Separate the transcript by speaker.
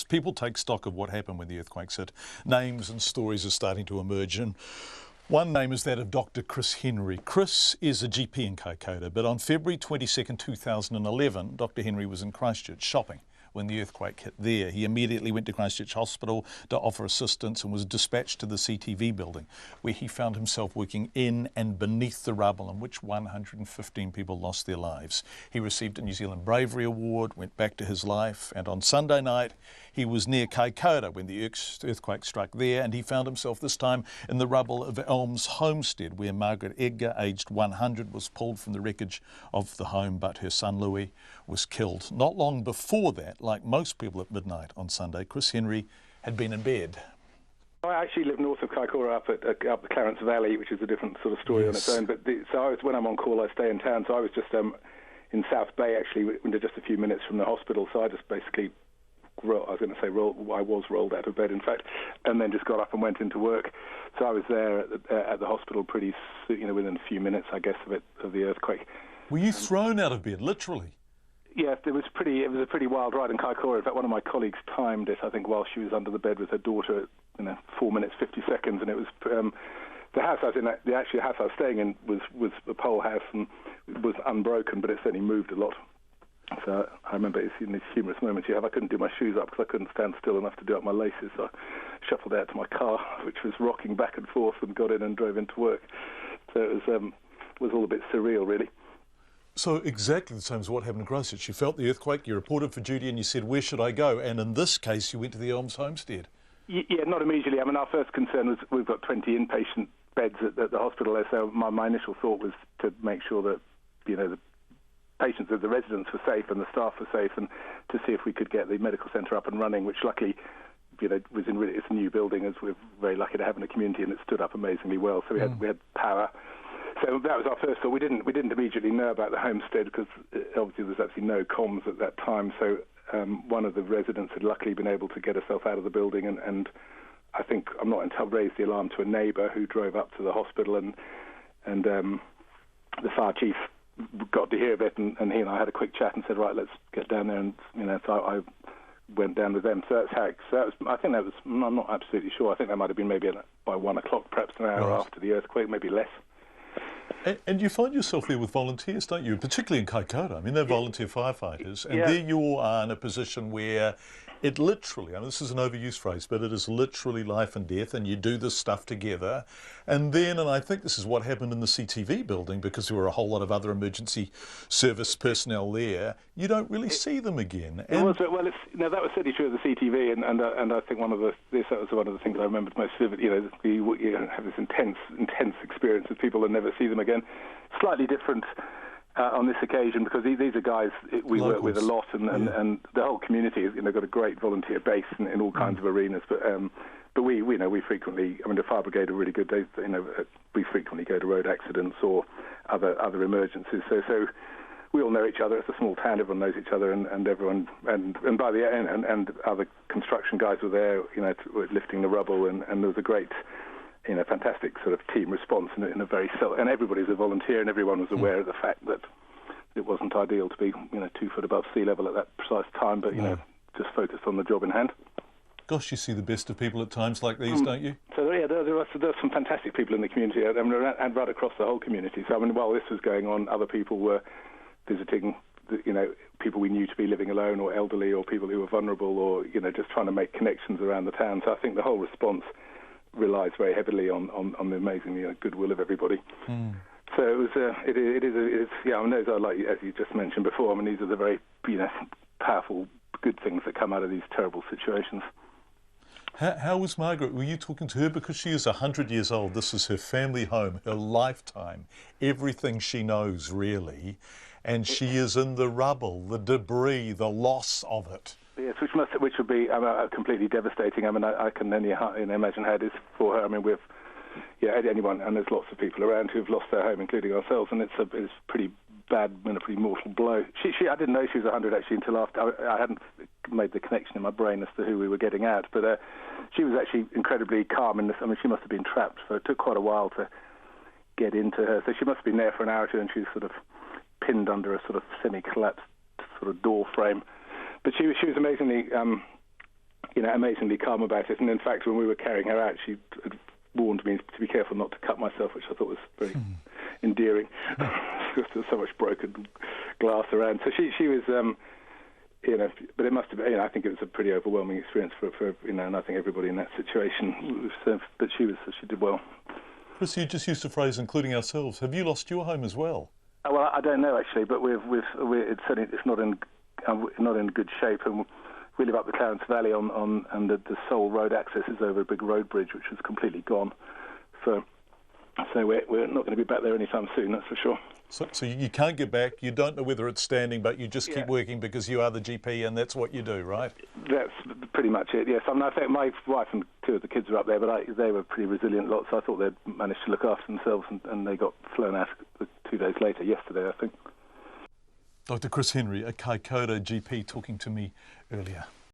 Speaker 1: People take stock of what happened when the earthquakes hit. Names and stories are starting to emerge, and one name is that of Dr. Chris Henry. Chris is a GP in Kaikoura, but on February 22nd, 2011, Dr. Henry was in Christchurch shopping when the earthquake hit there. He immediately went to Christchurch Hospital to offer assistance and was dispatched to the CTV building, where he found himself working in and beneath the rubble, in which 115 people lost their lives. He received a New Zealand Bravery Award, went back to his life, and on Sunday night he was near Kaikoura when the earthquake struck there, and he found himself this time in the rubble of Elm's homestead, where Margaret Edgar, aged 100, was pulled from the wreckage of the home, but her son Louis was killed. Not long before that, like most people at midnight on Sunday, Chris Henry had been in bed.
Speaker 2: I actually live north of Kaikoura, up the Clarence Valley, which is a different sort of story on its own. But when I'm on call, I stay in town. So I was just in South Bay, actually, just a few minutes from the hospital. So I just basically, I was rolled out of bed, in fact, and then just got up and went into work. So I was there at the hospital pretty soon, within a few minutes, I guess, of the earthquake.
Speaker 1: Were you thrown out of bed, literally?
Speaker 2: Yes, it was a pretty wild ride in Kaikoura. In fact, one of my colleagues timed it, I think, while she was under the bed with her daughter, 4 minutes, 50 seconds, and it was the house I was in. The actual house I was staying in was a pole house and was unbroken, but it certainly moved a lot. So I remember it's in these humorous moments you have. I couldn't do my shoes up because I couldn't stand still enough to do up my laces. So I shuffled out to my car, which was rocking back and forth, and got in and drove into work. So it was all a bit surreal, really.
Speaker 1: So exactly the same as what happened in Christchurch. You felt the earthquake, you reported for duty, and you said, where should I go? And in this case, you went to the Elms homestead.
Speaker 2: Yeah, not immediately. I mean, our first concern was we've got 20 inpatient beds at the hospital there, so my initial thought was to make sure that, the patients, the residents were safe and the staff were safe, and to see if we could get the medical centre up and running, which luckily, was it's a new building, as we're very lucky to have in the community, and it stood up amazingly well. So we had power. So that was our first thought. We didn't immediately know about the homestead because obviously there's actually no comms at that time. So one of the residents had luckily been able to get herself out of the building, and I think raised the alarm to a neighbour who drove up to the hospital, and the fire chief got to hear of it, and he and I had a quick chat and said, right, let's get down there, and so I went down with them. So that's how. I'm not absolutely sure. I think that might have been maybe by 1 o'clock, perhaps an hour after the earthquake, maybe less.
Speaker 1: And you find yourself there with volunteers, don't you? Particularly in Kaikoura. I mean, they're volunteer firefighters. And there you are in a position where it literally, this is an overused phrase, but it is literally life and death, and you do this stuff together. And I think this is what happened in the CTV building, because there were a whole lot of other emergency service personnel there, you don't really see them again.
Speaker 2: That was certainly true of the CTV, and I think that was one of the things I remembered most vividly. You have this intense experience with people and never see them again. Slightly different on this occasion, because these are guys we
Speaker 1: Locals.
Speaker 2: Work with a lot, and the whole community has got a great volunteer base in all kinds of arenas. But we frequently, the fire brigade are really good. We frequently go to road accidents or other emergencies. So we all know each other. It's a small town. Everyone knows each other, and everyone and by the end, and other construction guys were there, lifting the rubble, and there was a great, fantastic sort of team response in a very and everybody's a volunteer, and everyone was aware of the fact that it wasn't ideal to be 2 foot above sea level at that precise time, but just focused on the job in hand.
Speaker 1: Gosh, you see the best of people at times like these, don't you?
Speaker 2: So there are some fantastic people in the community, and right across the whole community. So while this was going on, other people were visiting, people we knew to be living alone or elderly, or people who were vulnerable, or just trying to make connections around the town. So I think the whole response relies very heavily on the amazing goodwill of everybody. So it is like as you just mentioned before. These are the very powerful good things that come out of these terrible situations.
Speaker 1: How was Margaret? Were you talking to her? Because she is 100 years old. This is her family home, her lifetime, everything she knows, really. And she is in the rubble, the debris, the loss of it.
Speaker 2: Yes, which would be completely devastating. I can only imagine how it is for her. Anyone, and there's lots of people around who've lost their home, including ourselves, and it's pretty bad and a pretty mortal blow. I didn't know she was 100 actually until after. I hadn't made the connection in my brain as to who we were getting at, but she was actually incredibly calm in this. She must have been trapped, so it took quite a while to get into her. So she must have been there for an hour or two, and she was sort of pinned under a sort of semi-collapsed sort of door frame. But she was amazingly amazingly calm about it. And in fact, when we were carrying her out, she had warned me to be careful not to cut myself, which I thought was very endearing. Because there was so much broken glass around. So she was, but it must have been, I think it was a pretty overwhelming experience for and I think everybody in that situation. But she did well.
Speaker 1: Chris, you just used the phrase "including ourselves." Have you lost your home as well?
Speaker 2: Well, I don't know actually, but it's not in good shape, and we live up the Clarence Valley and the sole road access is over a big road bridge, which is completely gone. So we're not going to be back there anytime soon, that's for sure.
Speaker 1: So you can't get back. You don't know whether it's standing, but you just keep working because you are the GP, and that's what you do, right?
Speaker 2: That's pretty much it. Yes, I think my wife and two of the kids are up there, but they were pretty resilient lots. So I thought they'd managed to look after themselves, and they got flown out 2 days later. Yesterday, I think.
Speaker 1: Dr. Chris Henry, a Kaikoura GP, talking to me earlier.